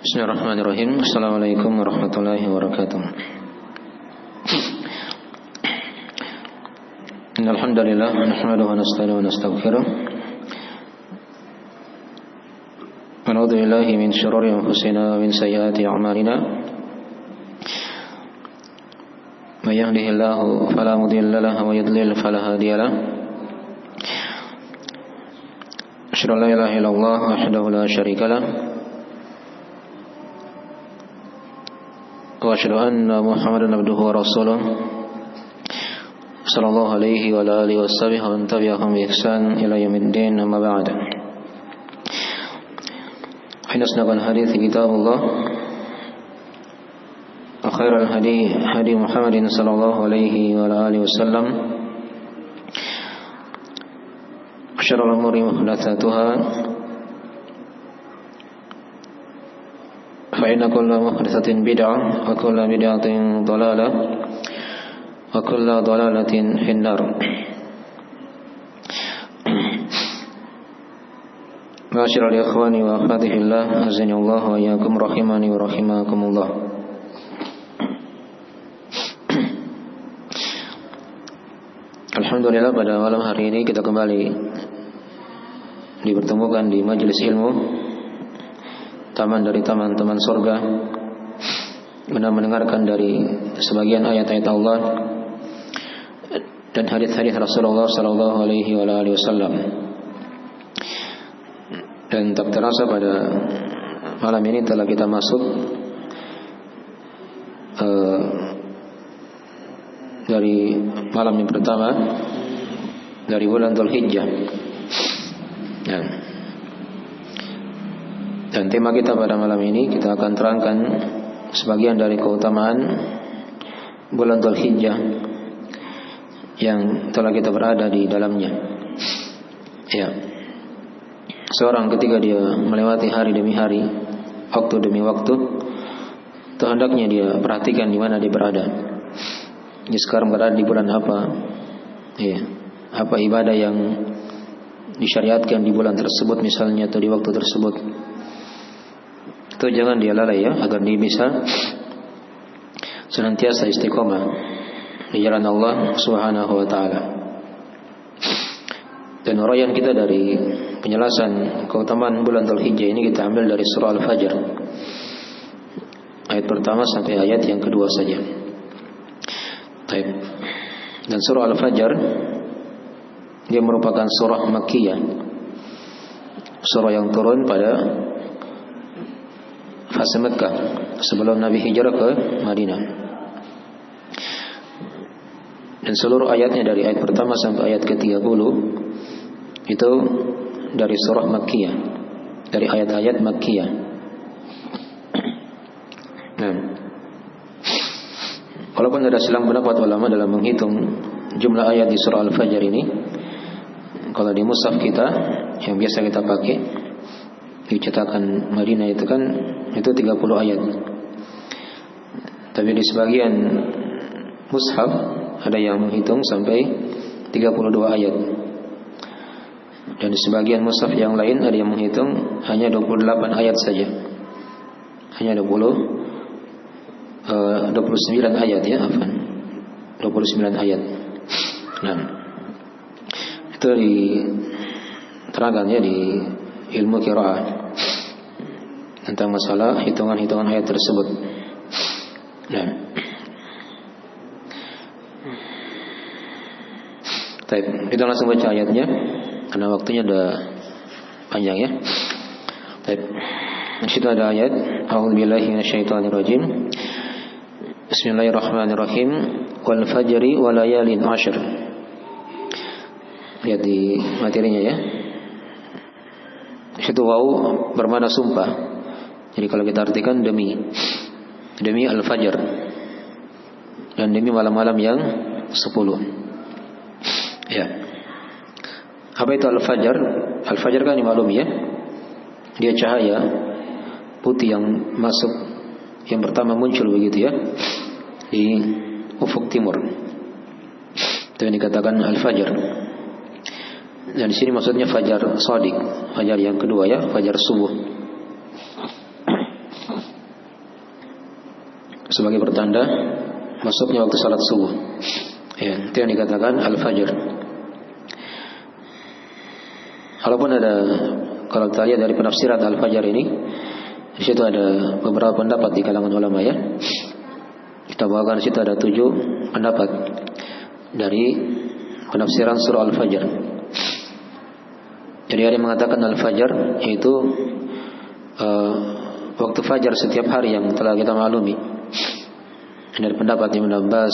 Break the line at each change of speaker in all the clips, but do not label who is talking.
Bismillahirrahmanirrahim. Assalamualaikum warahmatullahi wabarakatuh. Innal hamdalillah nahmaduhu wa nasta'inuhu wa nastaghfiruh. Wa na'udzu billahi min shururi anfusina wa min sayyiati a'malina. May yahdihillahu fala mudilla lahu wa yudlil fala hadiya lahu. Asyhadu an la ilaha illallah wahdahu la syarika lahu. Wa asyhadu anna Muhammadan abduhu wa rasuluh sallallahu alaihi wa alihi washabihi wa man tabi'ahum bi ihsan ila yaumiddin, amma ba'd. Asnaqal hadits kitabullah wa khairal hadi hadi Muhammadin sallallahu alaihi wa alihi wasallam. Syarrul umuri muhdatsatuha fa inna kulla muhdatsatin bid'ah wa kulla bid'atin dhalalah wa kulla dhalalatin finnar. Ma'asyiral ikhwani wa akhwati fillah, azani Allah wa iyyakum rahimani wa rahimakumullah. Alhamdulillah, pada malam hari ini kita kembali dipertemukan di majelis ilmu, taman dari taman-taman surga, guna mendengarkan dari sebagian ayat-ayat Allah dan hadis-hadis Rasulullah sallallahu alaihi wasallam. Dan tak terasa pada malam ini telah kita masuk dari malam yang pertama dari bulan Dzulhijjah. Dan tema kita pada malam ini, kita akan terangkan sebagian dari keutamaan bulan Dzulhijjah yang telah kita berada di dalamnya. Ya, seorang ketika dia melewati hari demi hari, waktu demi waktu, itu hendaknya dia perhatikan di mana dia berada. Dia sekarang berada di bulan apa? Ya, apa ibadah yang disyariatkan di bulan tersebut misalnya, atau di waktu tersebut. Itu jangan dia lalai ya, agar dia bisa senantiasa istiqomah di jalan Allah Subhanahu wa taala. Dan uraian kita dari penjelasan keutamaan bulan Dzulhijjah ini kita ambil dari surah Al-Fajr, ayat pertama sampai ayat yang kedua saja. Baik. Dan surah Al-Fajr dia merupakan surah Makkiyah, surah yang turun pada fase Mekah sebelum Nabi hijrah ke Madinah. Dan seluruh ayatnya dari ayat pertama sampai ayat ke-30 itu dari surah Makkiyah, dari ayat-ayat Makkiyah. Nah, walaupun ada silang pendapat ulama dalam menghitung jumlah ayat di surah Al-Fajr ini, kalau di mushaf kita yang biasa kita pakai di cetakan Madinah itu kan itu 30 ayat. Tapi di sebagian mushaf ada yang menghitung sampai 32 ayat. Dan di sebagian mushaf yang lain ada yang menghitung hanya 28 ayat saja. Hanya 29 ayat ya, 29 ayat. Nah, itu diterangkan ya di ilmu qiraah tentang masalah hitungan-hitungan ayat tersebut. Nah, baik, kita langsung baca ayatnya karena waktunya udah panjang ya. Baik, di situ ada ayat A'udzubillahi minasyaitonirrajim. Bismillahirrahmanirrahim. Wal fajri wa layalin 'ashr. Lihat di materinya ya. Situ waw bermakna sumpah. Jadi kalau kita artikan demi al-fajr dan demi malam-malam yang 10. Ya. Apa itu al-fajr? Al-fajr kan dimaklum ya. Dia cahaya putih yang masuk, yang pertama muncul begitu ya di ufuk timur. Itu yang dikatakan al-fajr. Dan di sini maksudnya fajar shadiq, fajar yang kedua ya, fajar subuh. sebagai pertanda masuknya waktu salat subuh. Ya, itu yang dikatakan al-fajr. Walaupun ada, kalau kita lihat dari penafsiran al-fajr ini, di situ ada beberapa pendapat di kalangan ulama ya. Kita bawakan di situ ada 7 pendapat dari penafsiran surah al-fajr. Jadi ada yang mengatakan al-fajr yaitu waktu fajar setiap hari yang telah kita maklumi. Dari pendapat Ibn Abbas,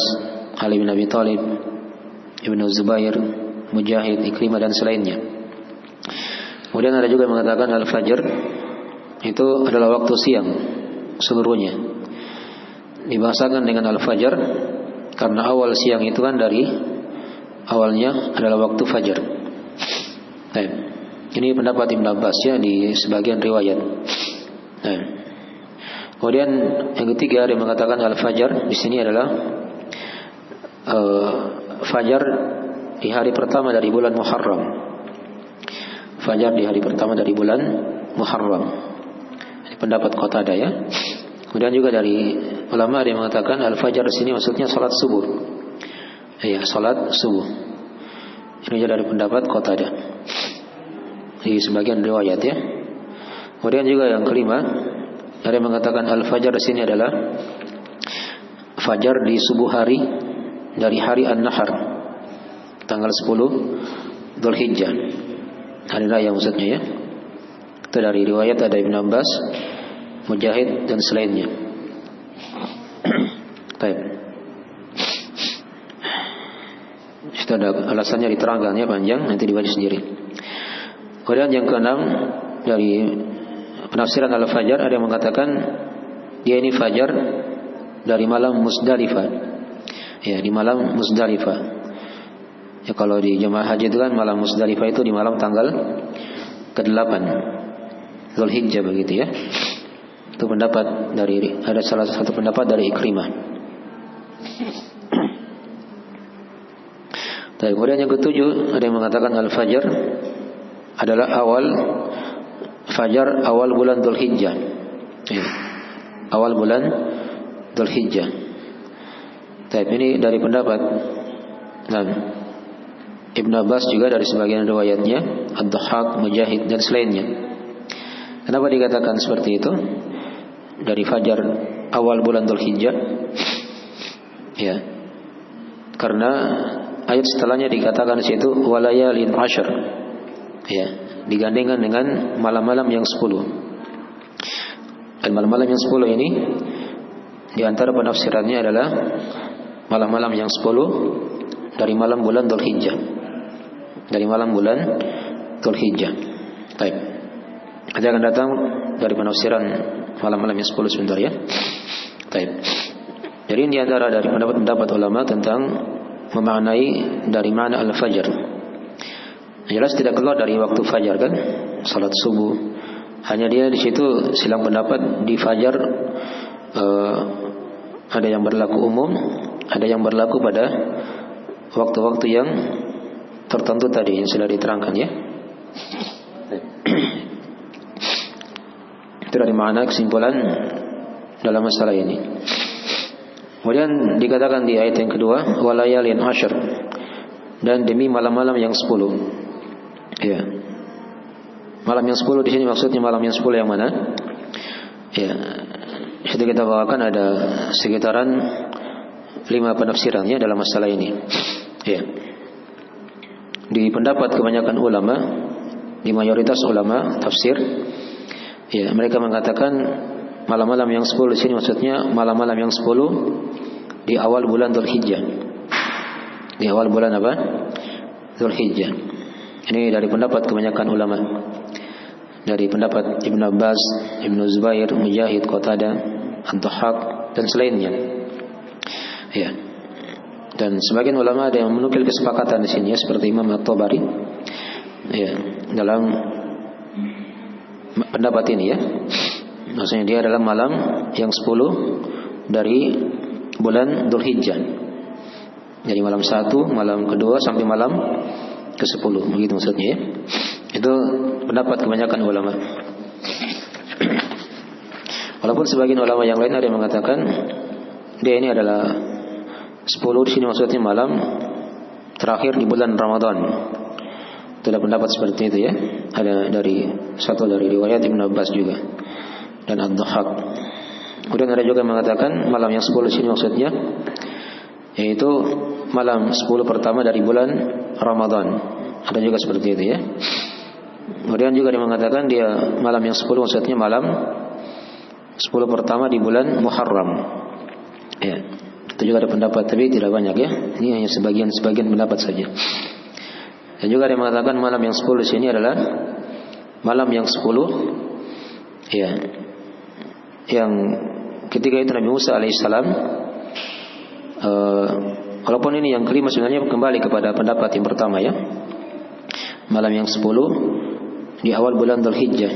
Ali bin Abi Thalib, Ibn Zubair, Mujahid, Ikrimah dan selainnya. Kemudian ada juga yang mengatakan al-fajr itu adalah waktu siang seluruhnya. Dibahasakan dengan al-fajr karena awal siang itu kan dari awalnya adalah waktu fajar. Ini pendapat Ibn Abbas ya di sebagian riwayat. Kemudian yang ketiga ada yang mengatakan al-fajr di sini adalah fajar di hari pertama dari bulan Muharram. Fajar di hari pertama dari bulan Muharram. Ini pendapat Qatadah ya. Kemudian juga dari ulama ada yang mengatakan al-fajr di sini maksudnya salat subuh. Ya, salat subuh. Ini juga dari pendapat Qatadah di sebagian riwayat ya. Kemudian juga yang kelima ada yang mengatakan al-fajr di sini adalah fajar di subuh hari dari hari An-Nahr tanggal 10 Dzulhijjah. Hari raya maksudnya ya. Itu dari riwayat ada Ibn Abbas, Mujahid dan selainnya. Baik. Itu ada alasannya diterangkan ya, panjang, nanti dibaca sendiri. Kemudian yang keenam dari penafsiran al-fajr ada yang mengatakan dia ini fajar dari malam Musdalifah. Ya, di malam Musdalifah. Ya, kalau di jemaah haji itu kan malam Musdalifah itu di malam tanggal ke-8 Dzulhijjah begitu ya. Itu pendapat dari, ada salah satu pendapat dari Ikrimah. Dan kemudian yang ketujuh ada yang mengatakan al-fajr adalah fajar awal bulan Dzulhijjah. Ya. Awal bulan Dzulhijjah. Tapi ini dari pendapat Ibn Abbas juga dari sebagian riwayatnya, Ad-Dhahhak, Mujahid dan selainnya. Kenapa dikatakan seperti itu? Dari fajar awal bulan Dzulhijjah. Ya. Karena ayat setelahnya dikatakan situ walayalin ashr. Ya, digandengkan dengan malam-malam yang 10. Dan malam-malam yang 10 ini di antara penafsirannya adalah malam-malam yang 10 dari malam bulan Dzulhijjah. Dari malam bulan Dzulhijjah. Baik. Nanti akan datang dari penafsiran malam-malam yang 10 sebentar ya. Baik. Jadi ini antara dari pendapat-pendapat ulama tentang memaknai dari mana al-fajr. Jelas tidak keluar dari waktu fajar kan, salat subuh. Hanya dia di situ silang pendapat di fajar ada yang berlaku umum, ada yang berlaku pada waktu-waktu yang tertentu tadi yang sudah diterangkan ya. Itu dari makna kesimpulan dalam masalah ini. Kemudian dikatakan di ayat yang kedua, walayalin ashr, dan demi malam-malam yang 10. Ya. Malam yang 10 di sini maksudnya malam yang 10 yang mana? Ya. Itu kita bawakan ada sekitaran 5 penafsirannya dalam masalah ini. Ya. Di pendapat kebanyakan ulama, di mayoritas ulama tafsir, ya, mereka mengatakan malam-malam yang 10 di sini maksudnya malam-malam yang 10 di awal bulan Dzulhijjah. Di awal bulan apa? Dzulhijjah. Ini dari pendapat kebanyakan ulama. Dari pendapat Ibn Abbas, Ibn Zubair, Mujahid, Qatadah, Ad-Dhahhak dan selainnya. Ya. Dan sebagian ulama ada yang menukil kesepakatan di sini ya, seperti Imam At-Tabari. Ya, dalam pendapat ini ya. Maksudnya dia adalah malam yang 10 dari bulan Dzulhijjah. Jadi malam 1, malam kedua sampai malam ke-10, begitu maksudnya ya. Itu pendapat kebanyakan ulama. Walaupun sebagian ulama yang lain ada yang mengatakan dia ini adalah 10 di sini maksudnya malam terakhir di bulan Ramadan. Itu ada pendapat seperti itu ya. Ada dari riwayat Ibnu Abbas juga dan Ad-Dhahhak. Kemudian ada juga yang mengatakan malam yang 10 di sini maksudnya yaitu malam 10 pertama dari bulan Ramadan. Ada juga seperti itu ya. Kemudian juga dia mengatakan dia malam yang 10 maksudnya malam 10 pertama di bulan Muharram. Ya. Itu juga ada pendapat tapi tidak banyak ya. Ini hanya sebagian pendapat saja. Dan juga dia mengatakan malam yang 10 di sini adalah malam yang 10 ya. Yang ketika itu Nabi Musa alaihissalam walaupun ini yang kelima sebenarnya kembali kepada pendapat yang pertama ya. Malam yang 10 di awal bulan Dzulhijjah.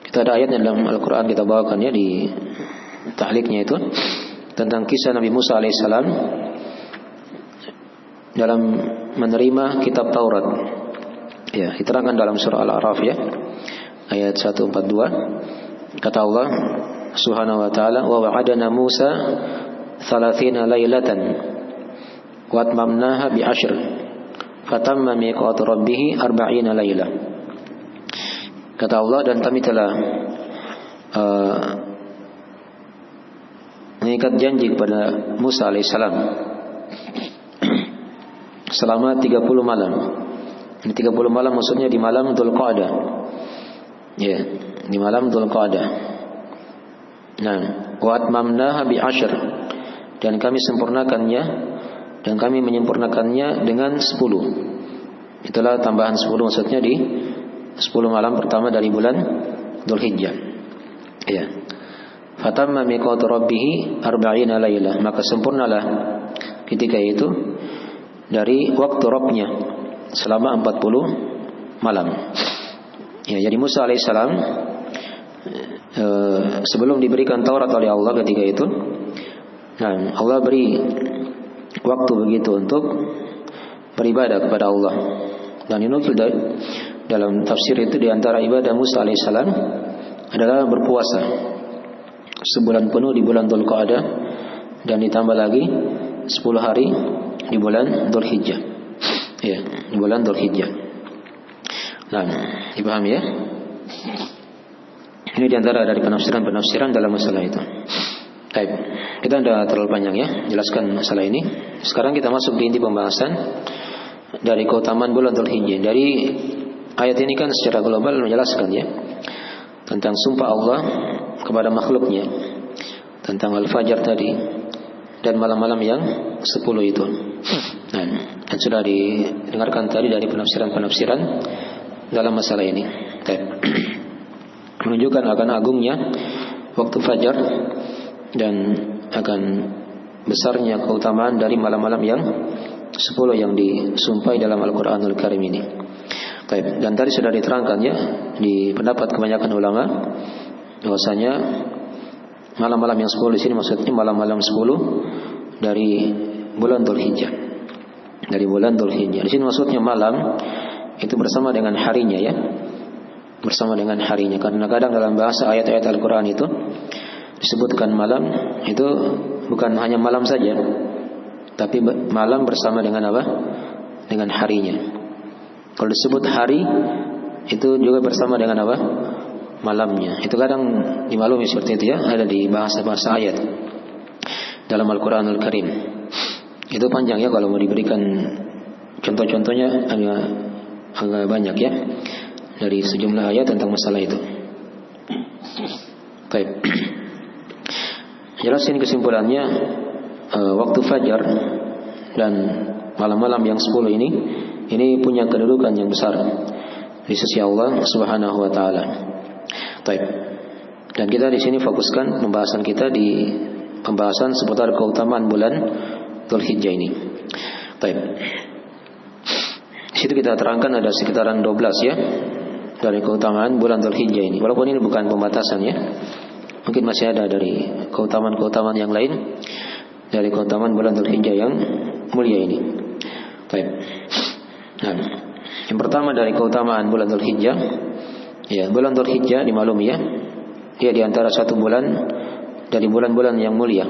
Kita ada ayat dalam Al-Quran kita bawakan ya di ta'liqnya itu tentang kisah Nabi Musa alaihissalam dalam menerima kitab Taurat. Ya, diterangkan dalam surah Al-A'raf ya. Ayat 142. Kata Allah Subhanahu wa taala, "Wa wa'adana Musa 30 lailatan wa atmamnaha bi 'ashr. Fatamma miqatu rabbih 40 lailah." Kata Allah, dan kami telah mengikat janji kepada Musa alaihissalam selama 30 malam. Ini 30 malam maksudnya di malam Dzulqa'dah. Ya, di malam Dzulqa'dah. Nah, wa atmamnaha bi 'ashr. Dan kami menyempurnakannya dengan 10. Itulah tambahan 10 maksudnya di 10 malam pertama dari bulan Dzulhijjah. Ya. Fatamma miqatu rabbih 40 lailah. Maka sempurnalah ketika itu dari waktu Rabbnya selama 40 malam. Ya, jadi Musa alaihissalam sebelum diberikan Taurat oleh Allah ketika itu, nah Allah beri waktu begitu untuk beribadah kepada Allah. Dan ini dalam tafsir itu di antara ibadah Musa alaihissalam adalah berpuasa sebulan penuh di bulan Dzulqa'dah dan ditambah lagi 10 hari di bulan Dzulhijjah. Ya, di bulan Dzulhijjah. Nah, dipahami ya? Ini di antara dari penafsiran dalam masalah itu. Baik, kita tidak terlalu panjang ya jelaskan masalah ini. Sekarang kita masuk di inti pembahasan dari keutamaan bulan Dzulhijjah. Dari ayat ini kan secara global menjelaskan ya tentang sumpah Allah kepada makhluknya, tentang Al-Fajr tadi dan malam-malam yang 10 itu. Nah, dan sudah didengarkan tadi dari penafsiran dalam masalah ini. Menunjukkan akan agungnya waktu fajar dan akan besarnya keutamaan dari malam-malam yang 10 yang disumpahi dalam Al-Quranul Karim ini. Dan tadi sudah diterangkan ya di pendapat kebanyakan ulama bahwasanya malam-malam yang 10 di sini maksudnya malam-malam 10 dari bulan Dzulhijjah. Dari bulan Dzulhijjah. Di sini maksudnya malam itu bersama dengan harinya ya. Bersama dengan harinya. Karena kadang dalam bahasa ayat-ayat Al-Quran itu disebutkan malam itu bukan hanya malam saja, tapi malam bersama dengan apa? Dengan harinya. Kalau disebut hari itu juga bersama dengan apa? Malamnya. Itu kadang dimaklumi seperti itu ya, ada di bahasa-bahasa ayat dalam Al-Quranul Karim. Itu panjang ya kalau mau diberikan contoh-contohnya agak banyak ya dari sejumlah ayat tentang masalah itu. Baik. Jelas ini kesimpulannya waktu fajar dan malam-malam yang 10 ini punya kedudukan yang besar di sisi Allah Subhanahu wa taala. Baik. Dan kita di sini fokuskan pembahasan kita di pembahasan seputar keutamaan bulan Dzulhijjah ini. Baik. Di situ kita terangkan ada sekitaran 12 ya dari keutamaan bulan Dzulhijjah ini. Walaupun ini bukan pembatasan ya. Mungkin masih ada dari keutamaan-keutamaan yang lain dari keutamaan bulan Dzulhijjah yang mulia ini. Baik. Nah, yang pertama dari keutamaan bulan Dzulhijjah, ya bulan Dzulhijjah dimaklumi ya, dia di antara satu bulan dari bulan-bulan yang mulia.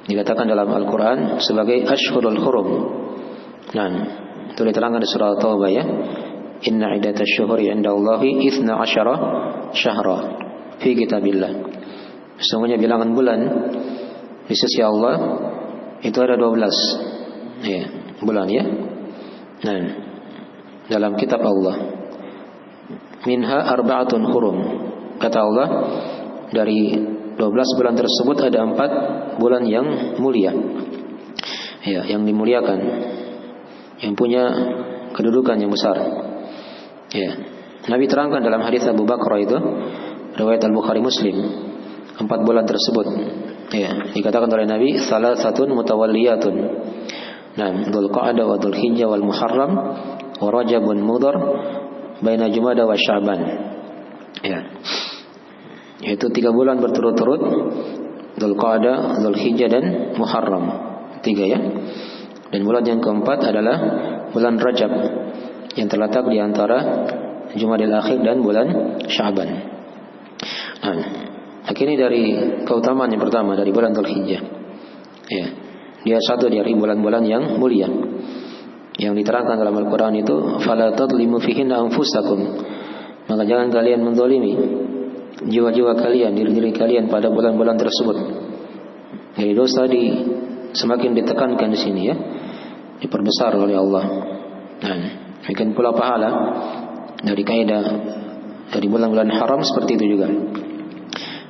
dikatakan dalam Al-Quran sebagai Ashhurul Hurum. Nah, itu diterangkan di surah Taubah ya. Inna iddatash syuhuri 'inda Allahi 12 syahra fi kitabillah. Sesungguhnya bilangan bulan di sisi Allah itu ada 12 ya, bulan ya. Nah, dalam kitab Allah. Minha arba'atun hurum. Kata Allah, dari 12 bulan tersebut ada 4 bulan yang mulia. Ya, yang dimuliakan, yang punya kedudukan yang besar. Ya. Nabi terangkan dalam hadis Abu Bakar itu, riwayat Al-Bukhari Muslim, 4 bulan tersebut. Ya, dikatakan oleh Nabi, salasatun mutawalliyatun. Nah, Dzulqa'dah wa Dzulhijjah wal Muharram wa Rajabun Mudhar baina Jumada wa Sya'ban. Ya. Yaitu 3 bulan berturut-turut, Dzulqa'dah, Dzulhijjah dan Muharram. 3 ya. Dan bulan yang keempat adalah bulan Rajab yang terletak di antara Jumadil Akhir dan bulan Sya'ban. Nah, akhirnya dari keutamaan yang pertama dari bulan Dzulhijjah. Ya. Dia satu dari bulan-bulan yang mulia. Yang diterangkan dalam Al-Quran itu, fala tadlimu fihinna anfusakum. Maka jangan kalian menzalimi jiwa-jiwa kalian, diri-diri kalian pada bulan-bulan tersebut. Jadi dosa semakin ditekankan di sini ya, diperbesar oleh Allah. Nah, bikin pula pahala dari kaidah dari bulan-bulan haram seperti itu juga,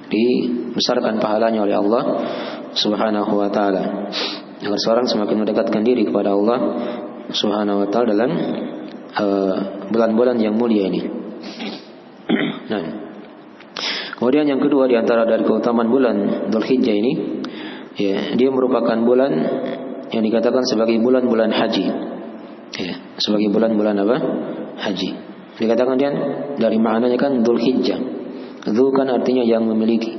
dibesarkan pahalanya oleh Allah Subhanahu wa taala. Agar seorang semakin mendekatkan diri kepada Allah Subhanahu wa taala dalam bulan-bulan yang mulia ini. Nah, kemudian yang kedua di antara dari keutamaan bulan Dzulhijjah ini, ya, dia merupakan bulan yang dikatakan sebagai bulan-bulan haji. Ya, sebagai bulan-bulan apa? Haji. Dikatakan dia dari maknanya kan Dzulhijjah. Dzul kan artinya yang memiliki.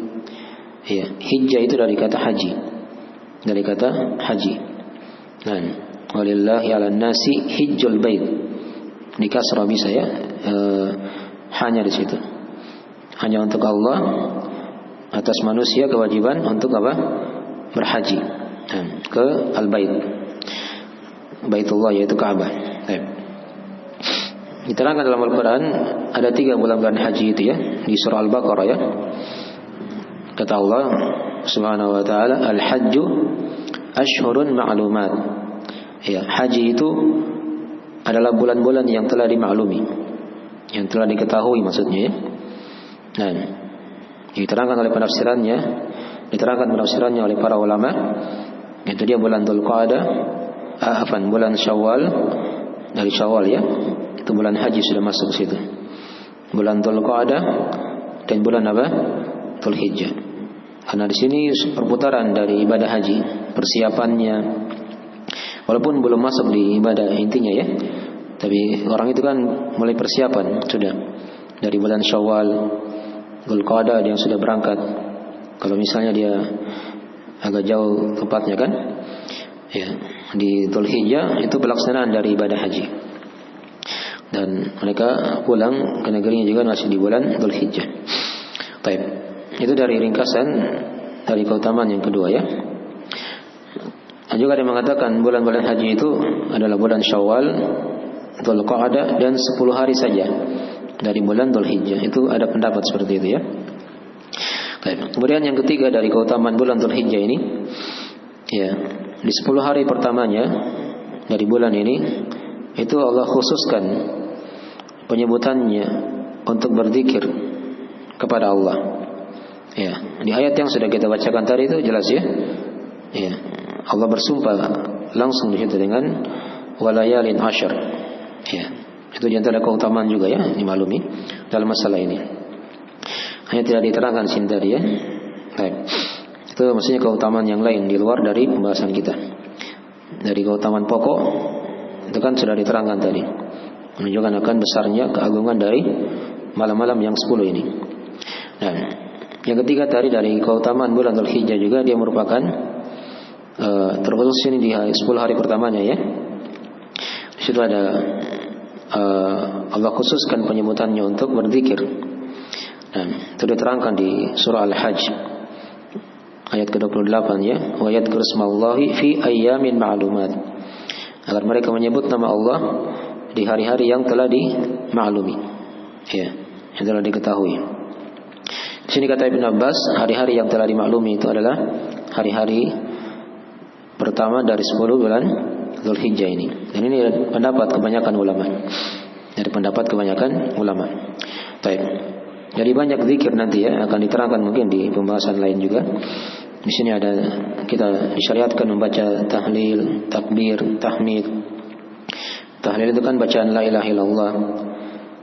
Ya, hijjah itu dari kata haji. Dari kata haji. Nah, walillahi 'alan nasi hijjul bait. Di kasrah bisa ya. Hanya di situ. Hanya untuk Allah, atas manusia kewajiban untuk apa? Berhaji ke al-bait, Baitullah yaitu Ka'bah. Diterangkan dalam Al-Quran ada 3 bulan-bulan haji itu ya, di surah Al-Baqarah ya. Kata Allah Subhanahu wa taala, al-hajju ashhurun ma'lumat. Ya, haji itu adalah bulan-bulan yang telah dimaklumi, yang telah diketahui maksudnya ya. Nah, diterangkan oleh penafsirannya, oleh para ulama, itu dia bulan Dzulqa'dah, bulan Syawal, dari Syawal ya, itu bulan haji sudah masuk situ. Bulan Dzulqa'dah dan bulan apa? Dzulhijjah. Karena di sini perputaran dari ibadah haji, persiapannya, walaupun belum masuk di ibadah intinya ya, tapi orang itu kan mulai persiapan sudah dari bulan Syawal, Dzulqa'dah dia sudah berangkat. Kalau misalnya dia agak jauh tempatnya kan, ya, di Dzulhijjah itu pelaksanaan dari ibadah haji. Dan mereka pulang ke negerinya juga masih di bulan Dzulhijjah. Baik, itu dari ringkasan dari keutamaan yang kedua ya. Dan juga ada yang mengatakan bulan-bulan haji itu adalah bulan Syawal, Dzulqa'dah dan 10 hari saja dari bulan Dzulhijjah. Itu ada pendapat seperti itu ya. Kemudian yang ketiga dari keutamaan bulan Dzulhijjah ini, ya, di 10 hari pertamanya dari bulan ini itu Allah khususkan penyebutannya untuk berzikir kepada Allah. Ya, di ayat yang sudah kita bacakan tadi itu jelas ya. Ya, Allah bersumpah langsung di situ dengan walayalin asyr. Ya, itu di antara keutamaan juga ya, dimaklumi dalam masalah ini. Hanya tidak diterangkan sini tadi ya. Baik. Itu maksudnya keutamaan yang lain di luar dari pembahasan kita. Dari keutamaan pokok itu kan sudah diterangkan tadi, menunjukkan akan besarnya keagungan dari malam-malam yang 10 ini. Nah, yang ketiga tadi dari keutamaan bulan Dzulhijjah juga dia merupakan terkhusus ini di 10 hari pertamanya ya. Di situ ada Allah khususkan penyebutannya untuk berzikir. Nah, itu diterangkan di surah Al-Hajj ayat ke-28 ya, wa yadhkuru ismallahi fi ayyamin ma'lumat. Agar mereka menyebut nama Allah di hari-hari yang telah dimaklumi. Ya, yang telah diketahui. Di sini kata Ibn Abbas, hari-hari yang telah dimaklumi itu adalah hari-hari pertama dari 10 bulan Dzulhijjah ini. Dan ini pendapat kebanyakan ulama. Dari pendapat kebanyakan ulama. Baik. Jadi banyak zikir nanti ya, akan diterangkan mungkin di pembahasan lain juga. Di sini ada, kita disyariatkan membaca tahlil, takbir, tahmid. Tahlil itu kan bacaan la ilaha illallah.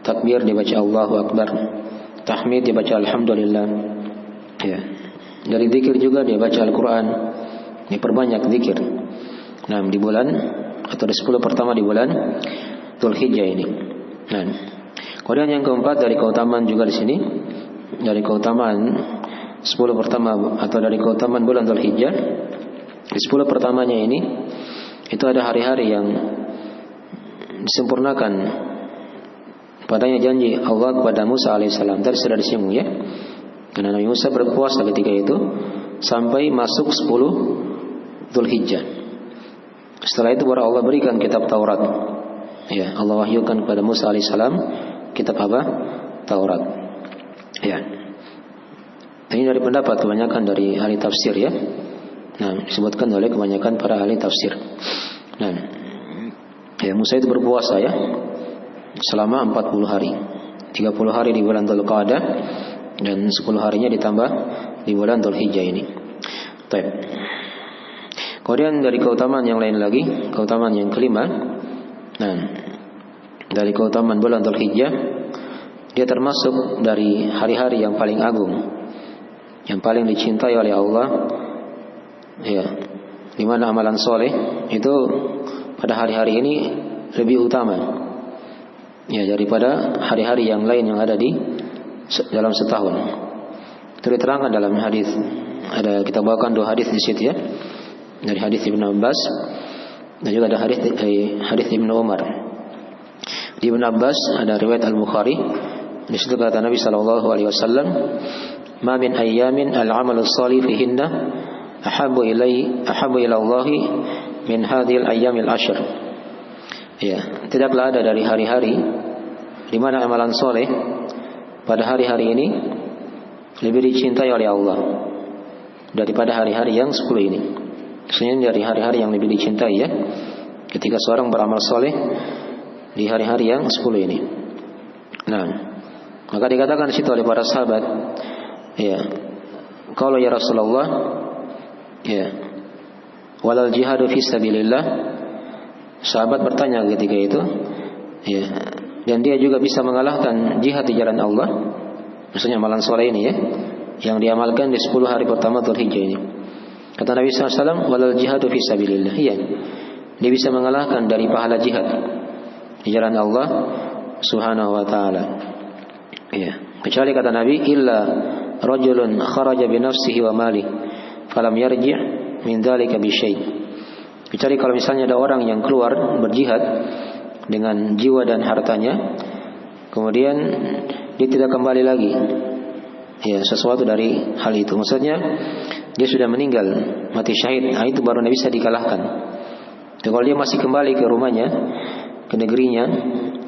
Takbir dibaca Allahu Akbar. Tahmid dibaca alhamdulillah. Ya. Dari zikir juga dia baca Al-Quran. Diperbanyak zikir. Nah, di bulan atau di 10 pertama di bulan Dzulhijjah ini. Nah, kemudian yang keempat dari keutamaan juga di sini, dari keutamaan 10 pertama atau dari keutamaan bulan Dzulhijjah, di 10 pertamanya ini itu ada hari-hari yang disempurnakan padanya janji Allah kepada Musa alaihissalam. Tadi sudah disinggung ya, karena Nabi Musa berpuasa ketika itu sampai masuk 10 Dzulhijjah. Setelah itu baru Allah berikan kitab Taurat. Ya, Allah wahyukan kepada Musa alaihissalam kitab apa? Taurat. Ya. Ini dari pendapat kebanyakan dari ahli tafsir ya. Nah, disebutkan oleh kebanyakan para ahli tafsir. Nah, ya, Musa itu berpuasa ya selama 40 hari. 30 hari di bulan Dzulqa'dah dan 10 harinya ditambah di bulan Dzulhijjah ini. Baik. Kemudian dari keutamaan yang lain lagi, keutamaan yang kelima. Nah, dari keutamaan bulan Dzulhijjah, dia termasuk dari hari-hari yang paling agung, yang paling dicintai oleh Allah. Ya, di mana amalan soleh itu pada hari-hari ini lebih utama ya daripada hari-hari yang lain yang ada di dalam setahun. Itu diterangkan dalam hadis. Ada, kita bawakan 2 hadis di situ ya. Dari hadis Ibnu Abbas dan juga ada hadis Ibnu Umar. Di Ibnu Abbas ada riwayat Al-Bukhari. Di situ kata Nabi sallallahu alaihi wasallam, "Ma min ayyamin al-'amalu shalih fihinna ahabbu ila Allah min hadhil ayyamil ashr." Ya, tidaklah ada dari hari-hari di mana amalan soleh pada hari-hari ini lebih dicintai oleh Allah daripada hari-hari yang 10 ini. Maksudnya dari hari-hari yang lebih dicintai ya, ketika seorang beramal soleh di hari-hari yang 10 ini. Nah, maka dikatakan di situ oleh para sahabat, ya, kalau ya Rasulullah, ya, walal jihadu fi sabilillah. Sahabat bertanya ketika itu, ya, dan dia juga bisa mengalahkan jihad di jalan Allah. Maksudnya amalan soleh ini ya, yang diamalkan di 10 hari pertama Dzulhijjah ini. Kata Nabi SAW, walal jihadu fi sabilillah. Iya, dia bisa mengalahkan dari pahala jihad di jalan Allah Subhanahu wa ta'ala. Iya, kecuali kata Nabi, illa rajulun kharaja bi nafsihi wa mali falam yarji' min dzalika bi syai'. Kecuali kalau misalnya ada orang yang keluar berjihad dengan jiwa dan hartanya, kemudian dia tidak kembali lagi, ya, sesuatu dari hal itu. Maksudnya dia sudah meninggal, mati syahid. Nah, itu baru bisa dikalahkan. Dan kalau dia masih kembali ke rumahnya, ke negerinya,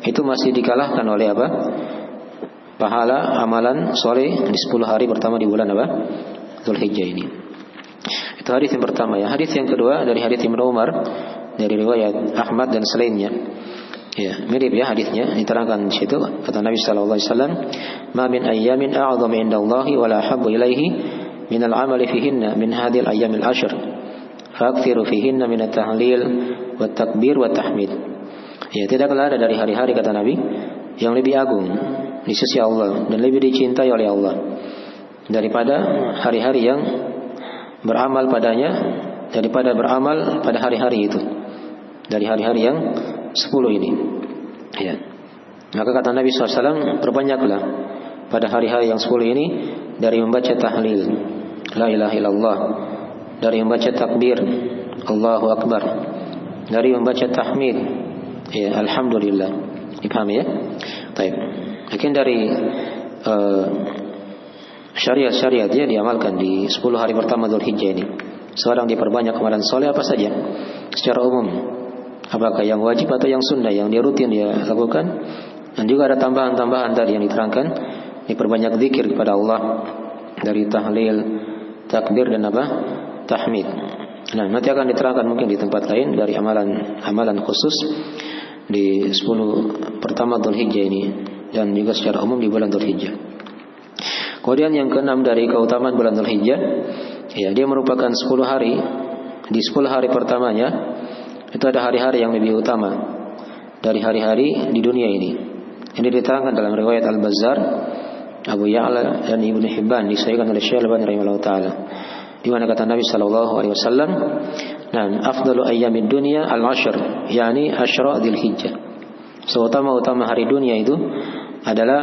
itu masih dikalahkan oleh apa? Pahala amalan soleh di 10 hari pertama di bulan apa? Dzulhijjah ini. Itu hadis yang pertama ya. Hadis yang kedua dari hadis Ibnu Umar dari riwayat Ahmad dan selainnya. Ya, mirip ya hadisnya, diterangkan di situ. Kata Nabi sallallahu alaihi wasallam, "Ma min ayyamin a'dhamu 'indallahi wa la habbu ilaihi min al-'amali fihinna min hadhil ayyamil ashr. Fa'kthiru fihinna min at-tahlil wat takbir wat tahmid." Ya, tidaklah ada dari hari-hari kata Nabi yang lebih agung di sisi Allah dan lebih dicintai oleh Allah daripada hari-hari yang beramal padanya, daripada beramal pada hari-hari itu, dari hari-hari yang 10 ini. Ya. Maka kata Nabi SAW, perbanyaklah pada hari-hari yang 10 ini dari membaca tahlil la ilaha illallah, dari membaca takbir Allahu Akbar, dari membaca tahmid, ya, alhamdulillah. Dipahami ya? Baik. Mungkin dari syariat-syariat ya diamalkan di 10 hari pertama Dzulhijjah ini. Seorang diperbanyak amalan soleh apa saja secara umum, apakah yang wajib atau yang sunnah yang dia rutin dia lakukan. Dan juga ada tambahan-tambahan tadi yang diterangkan, diperbanyak zikir kepada Allah dari tahlil, takbir dan apa? Tahmid. Nah, nanti akan diterangkan mungkin di tempat lain dari amalan khusus di 10 pertama Dzulhijjah ini dan juga secara umum di bulan Dzulhijjah. Kemudian yang keenam dari keutamaan bulan Dzulhijjah, ya, dia merupakan 10 hari. Di 10 hari pertamanya itu ada hari-hari yang lebih utama dari hari-hari di dunia ini. Ini diterangkan dalam riwayat Al-Bazzar, Abu Ya'la dan Ibnu Hibban, disahihkan oleh Syekh Al-Albani rahimahullah taala, di mana kata Nabi sallallahu alaihi wasallam, "Nah, afdalu ayyamid dunya al-ashr," yakni asyra Dzulhijjah. Seutama-utama hari dunia itu adalah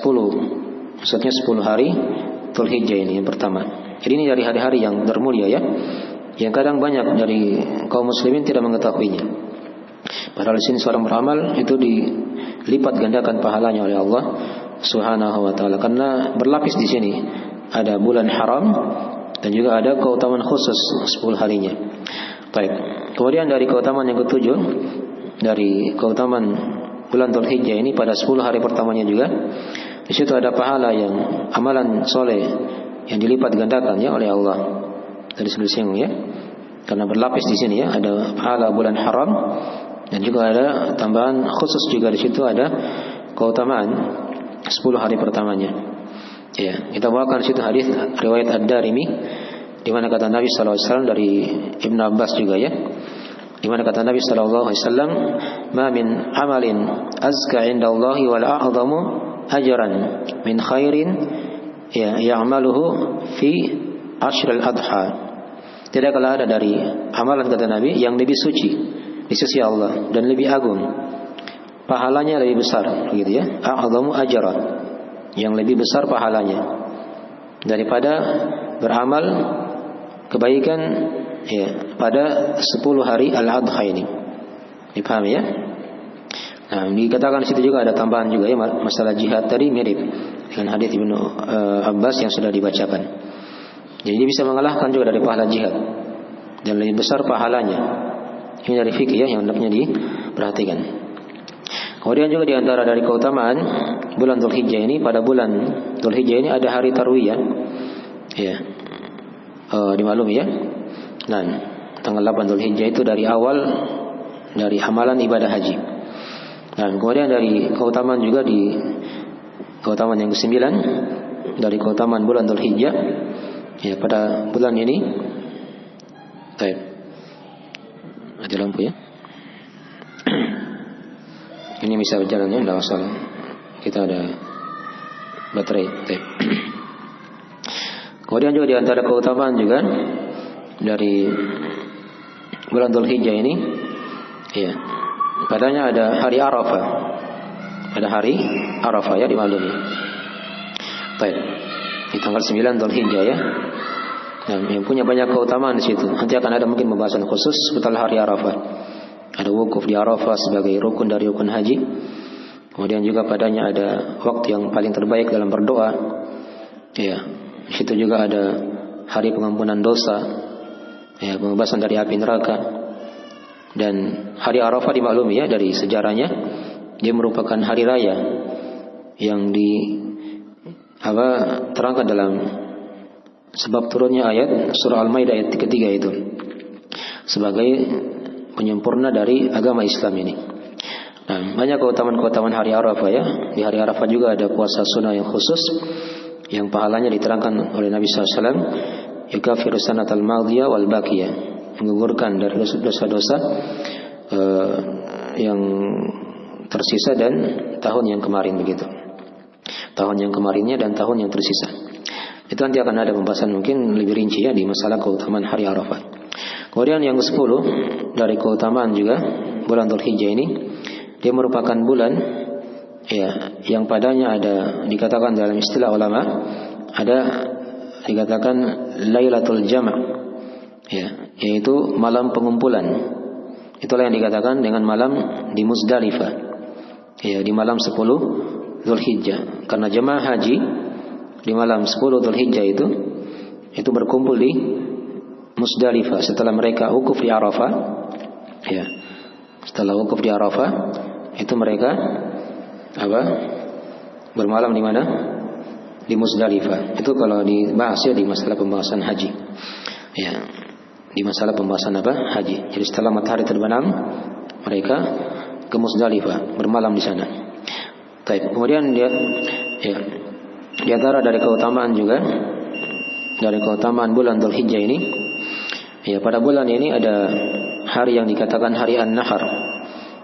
10. Maksudnya 10 hari Dzulhijjah ini yang pertama. Jadi ini dari hari-hari yang termulia ya, yang kadang banyak dari kaum muslimin tidak mengetahuinya. Padahal di sini seorang beramal itu dilipat gandakan pahalanya oleh Allah Subhanahu wa taala, karena berlapis di sini ada bulan haram dan juga ada keutamaan khusus 10 harinya. Baik. Kemudian dari keutamaan yang ketujuh, dari keutamaan bulan Dzulhijjah ini pada 10 hari pertamanya juga, di situ ada pahala yang amalan soleh yang dilipat gandakan ya oleh Allah. Tadi sudah disinggung ya, karena berlapis di sini ya, ada pahala bulan haram dan juga ada tambahan khusus juga di situ ada keutamaan 10 hari pertamanya. Ya, kita bawakan situ hadis riwayat Ad-Darimi di mana kata Nabi sallallahu alaihi wasallam dari Ibnu Abbas juga ya. Di mana kata Nabi sallallahu alaihi wasallam, "Ma min amalin azka 'indallahi wal a'zamu ajran min khairin ya'maluhu fi ashril adha." Tidaklah ada dari amalan kata Nabi yang lebih suci di sisi Allah dan lebih agung, pahalanya lebih besar, begitu ya. A'zamu ajra, yang lebih besar pahalanya daripada beramal kebaikan ya pada 10 hari Al-Adha ini. Dipahami ya? Nah, dikatakan di situ juga ada tambahan juga ya, masalah jihad tadi mirip dengan hadis Ibnu Abbas yang sudah dibacakan. Jadi dia bisa mengalahkan juga dari pahala jihad dan lebih besar pahalanya. Ini dari fikih ya yang hendaknya diperhatikan. Kemudian juga di antara dari keutamaan bulan Dzulhijjah ini, pada bulan Dzulhijjah ini ada hari tarwiyah. Ya. Dimaklumi ya. Nah, tanggal 8 Dzulhijjah itu dari awal dari amalan ibadah haji. Dan kemudian dari keutamaan juga di keutamaan yang ke-9 dari keutamaan bulan Dzulhijjah ya pada bulan ini. Baik. Ada lampu ya. Ini bisa berjalan ya, tidak masalah. Kita ada baterai. Kemudian juga di antara keutamaan juga dari bulan Dzulhijjah ini, ya, padanya ada hari Arafah. Ada hari Arafah ya, dimaklumi. Baik. Di tanggal 9 Dzulhijjah ya. Nah, yang punya banyak keutamaan di situ. Nanti akan ada mungkin pembahasan khusus seputar hari Arafah. Ada wukuf di Arafah sebagai rukun dari rukun haji. Kemudian juga padanya ada waktu yang paling terbaik dalam berdoa. Ya, di situ juga ada hari pengampunan dosa. Ya, pembebasan dari api neraka. Dan hari Arafah dimaklumi ya dari sejarahnya, dia merupakan hari raya yang terangkan dalam sebab turunnya ayat surah Al-Maidah ayat ketiga itu sebagai penyempurna dari agama Islam ini. Nah, banyak keutamaan-keutamaan hari Arafah ya. Di hari Arafah juga ada puasa sunnah yang khusus yang pahalanya diterangkan oleh Nabi SAW, yukafiru sanatal madiyah wal baqiyah, menggugurkan dari dosa-dosa yang tersisa dan tahun yang kemarin begitu. Tahun yang kemarinnya dan tahun yang tersisa. Itu nanti akan ada pembahasan mungkin lebih rinci ya di masalah keutamaan hari Arafah. Kemudian yang ke-10 dari keutamaan juga bulan Dzulhijjah ini, dia merupakan bulan ya yang padanya ada dikatakan dalam istilah ulama ada dikatakan Lailatul Jama' ya, yaitu malam pengumpulan. Itulah yang dikatakan dengan malam di Muzdalifah. Ya, di malam 10 Dzulhijjah. Karena jemaah haji di malam 10 Dzulhijjah itu berkumpul di Musdalifah setelah mereka wukuf di Arafah. Ya. Setelah wukuf di Arafah, itu mereka bermalam di mana? Di Musdalifah. Itu kalau dibahas ya di masalah pembahasan haji. Ya. Di masalah pembahasan haji. Jadi setelah matahari terbenam, mereka ke Musdalifah, bermalam di sana. Baik. Kemudian di antara dari keutamaan juga, dari keutamaan bulan Dzulhijjah ini, ya pada bulan ini ada hari yang dikatakan hari An-Nahar.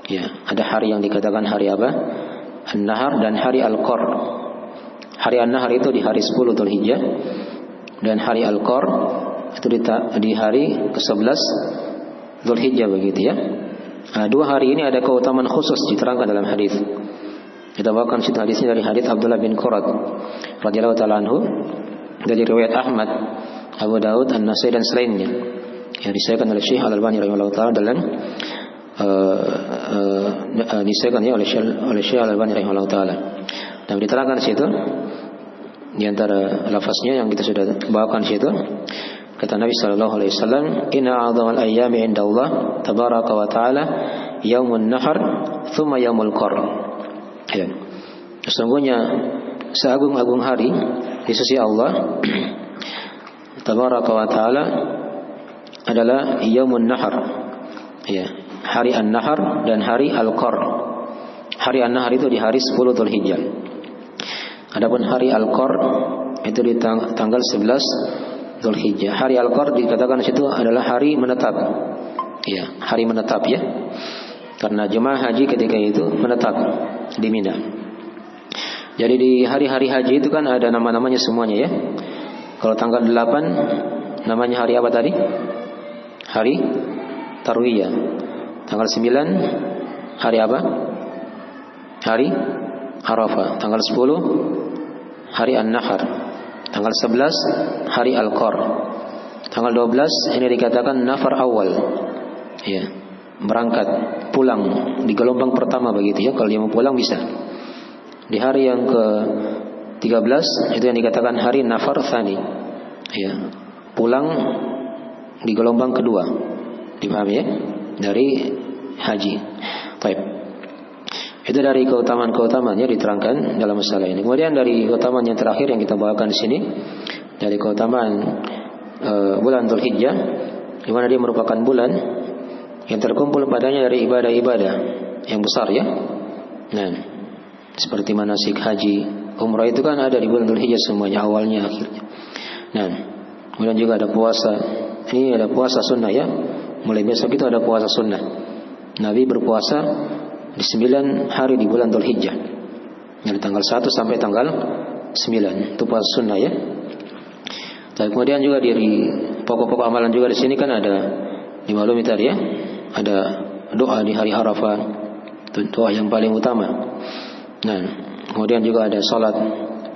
Ya, ada hari yang dikatakan hari apa? An-Nahar dan hari Al-Qar. Hari An-Nahar itu di hari 10 Dzulhijjah dan hari Al-Qar itu di hari ke-11 Dzulhijjah begitu ya. Nah, dua hari ini ada keutamaan khusus diterangkan dalam hadis. Kita bawakan situ hadisnya dari hadis Abdullah bin Qurat radhiyallahu taala anhu, dari riwayat Ahmad, Abu Daud, An-Nasai dan selainnya. Yang disahkan oleh Syekh Al-Albani rahimahullah taala dalam disahkan ya oleh Syekh Al-Albani rahimahullah taala. Dan diterangkan situ di antara lafaznya yang kita sudah bawakan situ, kata Nabi sallallahu alaihi wasallam, "Inna a'dhamal ayyami 'indallah tabaraka wa ta'ala yaumun nahar tsumma yaumul qar." Ya. Sesungguhnya seagung-agung hari di sisi Allah tabaraka wa ta'ala adalah yaumun nahar. Ya, hari An-Nahar dan hari Al-Qar. Hari An-Nahar itu di hari 10 Dzulhijjah. Adapun hari Al-Qar itu di tanggal 11 Dzulhijjah. Hari Al-Qar dikatakan situ adalah hari menetap. Ya, hari menetap ya. Karena jemaah haji ketika itu menetap di Mina. Jadi di hari-hari haji itu kan ada nama-namanya semuanya ya. Kalau tanggal 8 namanya hari apa tadi? Hari Tarwiyah. Tanggal 9 hari apa? Hari Arafah. Tanggal 10 hari An-Nahar. Tanggal 11 hari Al-Qar. Tanggal 12 ini dikatakan nafar awal. Ya, berangkat pulang di gelombang pertama begitu ya. Kalau dia mau pulang bisa. Di hari yang ke-13 itu yang dikatakan hari nafar tsani. Ya, pulang di gelombang kedua. Dipahami ya? Dari haji. Baik. Itu dari keutamaan-keutamaannya diterangkan dalam masalah ini. Kemudian dari keutamaan yang terakhir yang kita bawakan di sini, dari keutamaan bulan Dzulhijjah, di mana dia merupakan bulan yang terkumpul padanya dari ibadah-ibadah yang besar ya. Nah, seperti manasik haji, umrah itu kan ada di bulan Dzulhijjah semuanya, awalnya akhirnya. Nah, kemudian juga ada puasa. Ini ada puasa sunnah ya. Mulai besok itu ada puasa sunnah. Nabi berpuasa di 9 hari di bulan Dzulhijjah. Dari tanggal 1 sampai tanggal 9. Itu puasa sunnah ya. Dan kemudian juga dari pokok-pokok amalan juga di sini kan ada dimaklumi tadi ya. Ada doa di hari Arafah. Itu doa yang paling utama. Nah, kemudian juga ada salat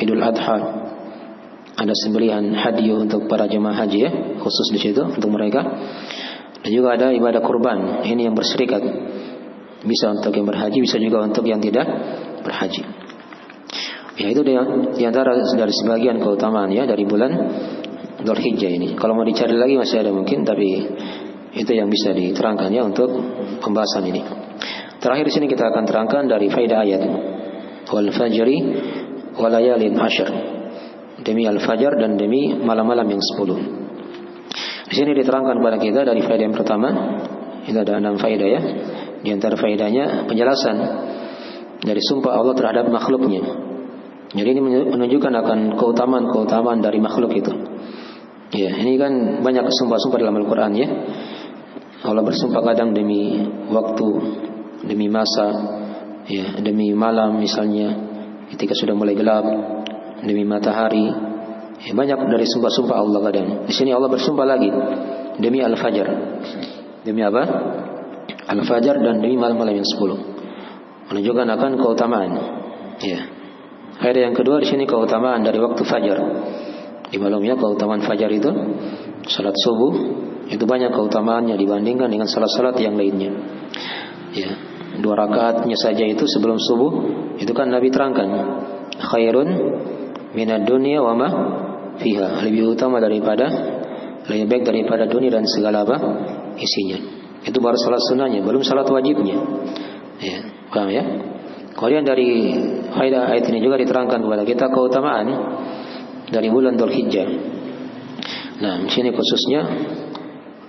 Idul Adha. Ada sembelihan hadiah untuk para jemaah haji ya, khusus di situ untuk mereka. Dan juga ada ibadah kurban. Ini yang berserikat. Bisa untuk yang berhaji, bisa juga untuk yang tidak berhaji. Ya, itu di antara dari sebagian keutamaan ya dari bulan Dzulhijjah ini. Kalau mau dicari lagi masih ada mungkin, tapi itu yang bisa diterangkan ya untuk pembahasan ini. Terakhir di sini kita akan terangkan dari faedah ayat. Wal fajri wa layalin ashr. Demi al-fajar dan demi malam-malam yang 10. Di sini diterangkan kepada kita dari faedah yang pertama, itu ada 6 faedah ya. Di antara faedahnya penjelasan dari sumpah Allah terhadap makhluknya. Jadi ini menunjukkan akan keutamaan dari makhluk itu. Ya, ini kan banyak sumpah-sumpah dalam Al-Quran ya. Allah bersumpah kadang demi waktu, demi masa, ya, demi malam misalnya ketika sudah mulai gelap, demi matahari. Ya, banyak dari sumpah-sumpah Allah kadang. Di sini Allah bersumpah lagi demi al-fajar. Demi apa? Al-fajar dan demi malam-malam yang 10. Menunjukkan akan keutamaan. Ya. Faedah yang kedua di sini keutamaan dari waktu fajar. Di malamnya keutamaan fajar itu salat subuh itu banyak keutamaannya dibandingkan dengan salat-salat yang lainnya. Ya. 2 rakaatnya saja itu sebelum subuh itu kan Nabi terangkan khairun minad dunya wa ma fiha, lebih utama daripada, lebih baik daripada dunia dan segala apa isinya. Itu baru salat sunnahnya, belum salat wajibnya. Ya, paham ya? Kemudian dari faedah ayat ini juga diterangkan kepada kita keutamaan dari bulan Dzulhijjah. Nah, di sini khususnya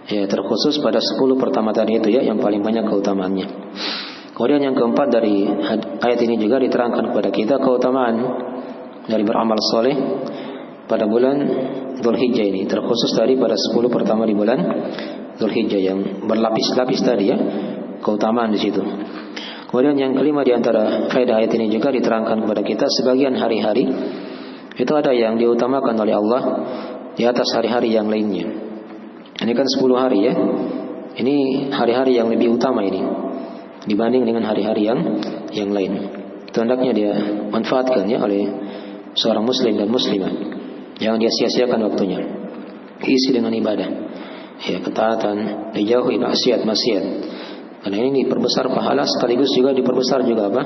ya terkhusus pada 10 pertama tadi itu ya yang paling banyak keutamaannya. Kemudian yang keempat dari ayat ini juga diterangkan kepada kita keutamaan dari beramal soleh pada bulan Dzulhijjah ini, terkhusus dari pada 10 pertama di bulan Dzulhijjah yang berlapis-lapis tadi ya, keutamaan di situ. Kemudian yang kelima di antara faedah ayat ini juga diterangkan kepada kita sebagian hari-hari itu ada yang diutamakan oleh Allah di atas hari-hari yang lainnya. Ini kan 10 hari ya. Ini hari-hari yang lebih utama ini dibanding dengan hari-hari yang lain. Itu hendaknya dia manfaatkan ya oleh seorang muslim dan muslimah. Jangan dia sia-siakan waktunya. Isi dengan ibadah. Ya, ketaatan, dijauhi maksiat. Karena ini diperbesar pahala sekaligus juga diperbesar juga apa?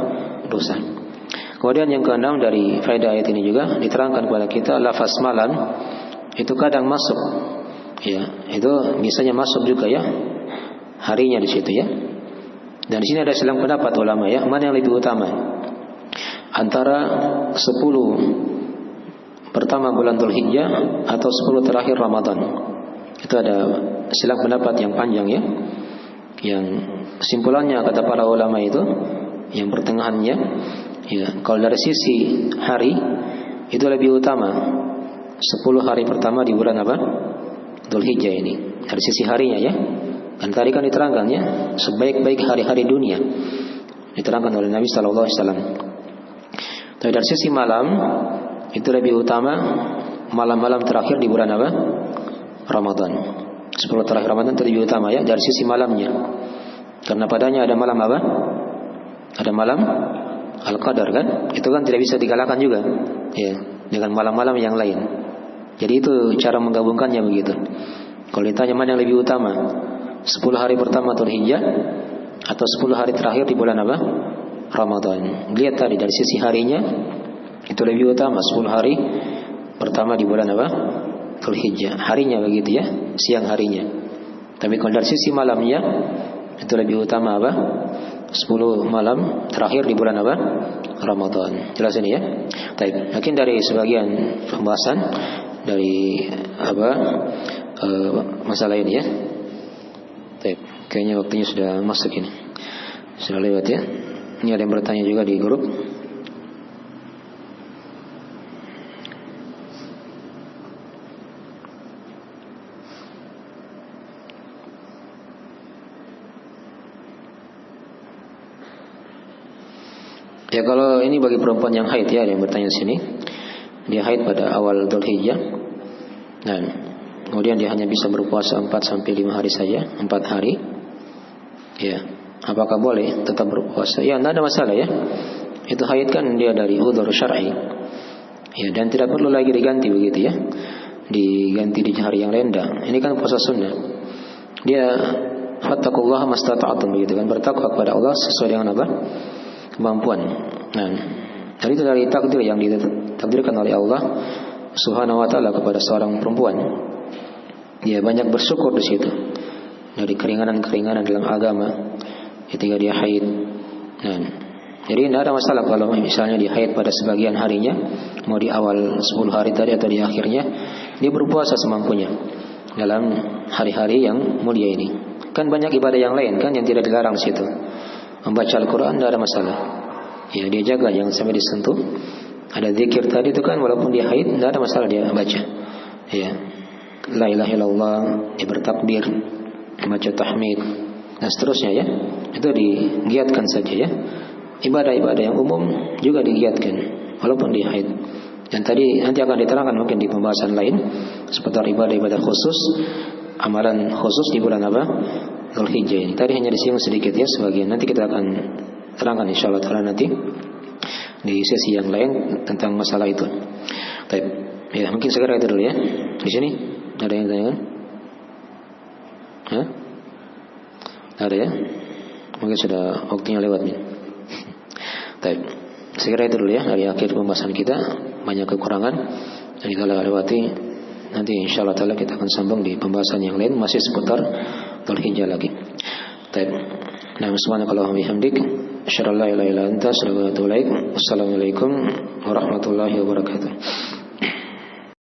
Dosa. Kemudian yang keenam dari faedah ayat ini juga diterangkan kepada kita lafaz malam itu kadang masuk. Ya, itu misalnya masuk juga ya harinya di situ ya. Dan di sini ada silang pendapat ulama ya, mana yang lebih utama antara 10 pertama bulan Dzulhijjah atau 10 terakhir Ramadan. Itu ada silang pendapat yang panjang ya. Yang kesimpulannya kata para ulama itu yang pertengahannya ya, kalau dari sisi hari itu lebih utama 10 hari pertama di bulan apa? Dzulhijjah ini. Dari sisi harinya ya. Dan tadi kan diterangkan ya, sebaik-baik hari-hari dunia diterangkan oleh Nabi sallallahu alaihi wasallam. Tapi dari sisi malam itu lebih utama malam-malam terakhir di bulan apa? Ramadan. 10 terakhir Ramadan itu lebih utama ya dari sisi malamnya. Karena padanya ada malam apa? Ada malam Al-Qadar kan? Itu kan tidak bisa dikalahkan juga ya dengan malam-malam yang lain. Jadi itu cara menggabungkannya begitu. Kalau ditanya mana yang lebih utama, 10 hari pertama Dzulhijjah atau 10 hari terakhir di bulan apa? Ramadan. Lihat tadi dari sisi harinya itu lebih utama 10 hari pertama di bulan apa? Dzulhijjah. Harinya begitu ya, siang harinya. Tapi kalau dari sisi malamnya itu lebih utama apa? 10 malam terakhir di bulan apa? Ramadan. Jelas ini ya? Baik, mungkin dari sebagian pembahasan dari apa? Masalah ini ya. Baik, kayaknya waktunya sudah masuk ini. Sudah lewat ya. Ini ada yang bertanya juga di grup. Ya kalau ini bagi perempuan yang haid ya, ada yang bertanya sini. Dia haid pada awal Dzulhijjah. Nah, kemudian dia hanya bisa berpuasa 4 sampai 5 hari saja, 4 hari. Ya, apakah boleh tetap berpuasa? Ya, tidak ada masalah ya. Itu haid kan dia dari udzur syar'i. Ya, dan tidak perlu lagi diganti begitu ya. Diganti di hari yang lain dah. Ini kan puasa sunnah. Dia fattaqullaha mastata'tum begitu kan, bertakwa kepada Allah sesuai dengan apa? Kemampuan. Nah, dan itu dari takdir yang ditakdirkan oleh Allah Subhanahu wa taala kepada seorang perempuan. Dia banyak bersyukur di situ. Dari keringanan-keringanan dalam agama ketika dia haid. Nah, jadi tidak ada masalah kalau misalnya dia haid pada sebagian harinya, mau di awal 10 hari tadi atau di akhirnya, dia berpuasa semampunya dalam hari-hari yang mulia ini. Kan banyak ibadah yang lain kan yang tidak dilarang di situ. Membaca Al-Quran tidak ada masalah. Ya, dia jaga jangan sampai disentuh. Ada zikir tadi itu kan walaupun dia haid tidak ada masalah dia baca. Ya, la ilaha illallah, dia bertakbir, baca tahmid dan seterusnya ya. Itu digiatkan saja ya. Ibadah-ibadah yang umum juga digiatkan walaupun dia haid. Dan tadi nanti akan diterangkan mungkin di pembahasan lain seputar ibadah-ibadah khusus, amalan khusus di bulan apa? Dzulhijjah ini. Tadi hanya disinggung sedikit ya sebagian. Nanti kita akan terangkan insyaallah taala nanti di sesi yang lain tentang masalah itu. Baik. Ya, mungkin segera itu dulu ya. Di sini ada yang tanya kan? Hah? Ada ya? Mungkin sudah waktunya lewat nih. Baik. Saya kira itu dulu ya dari akhir pembahasan kita, banyak kekurangan yang kita lewati. Nanti insyaallah taala kita akan sambung di pembahasan yang lain masih seputar Dzulhijjah lagi. Baik. Nah, subhanakallahumma bihamdik asyhadu an la ilaha illa anta astaghfiruka wa atubu ilaik. Wassalamualaikum warahmatullahi wabarakatuh.